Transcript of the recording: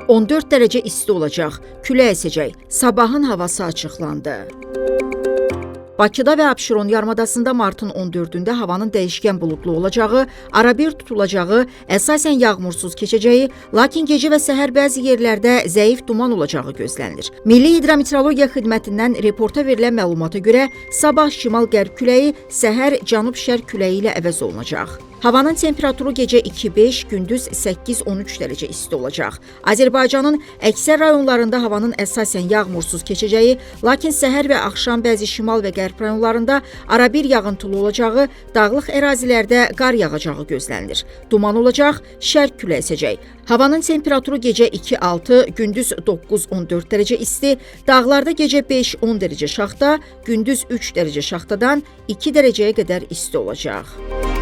14 dərəcə isti olacaq, külək əsəcək. Sabahın havası açıqlandı. Bakıda və Abşeron yarımadasında martın 14-də havanın dəyişkən buludlu olacağı, arabir tutulacağı, əsasən yağmursuz keçəcəyi, lakin gecə və səhər bəzi yerlərdə zəif duman olacağı gözlənilir. Milli Hidrometeorologiya Xidmətindən reporta verilən məlumata görə sabah şimal-qərb küləyi, səhər cənub-şərq küləyi ilə əvəz olunacaq. Havanın temperaturu gecə 2-5, gündüz 8-13 dərəcə isti olacaq. Azərbaycanın əksər rayonlarında havanın əsasən yağmursuz keçəcəyi, lakin səhər və axşam bəzi şimal və qərb rayonlarında arabir yağıntılı olacağı, dağlıq ərazilərdə qar yağacağı gözlənilir. Duman olacaq, şərq küləyi əsəcək. Havanın temperaturu gecə 2-6, gündüz 9-14 dərəcə isti, dağlarda gecə 5-10 dərəcə şaxta, gündüz 3 dərəcə şaxtadan 2 dərəcəyə qədər isti olacaq.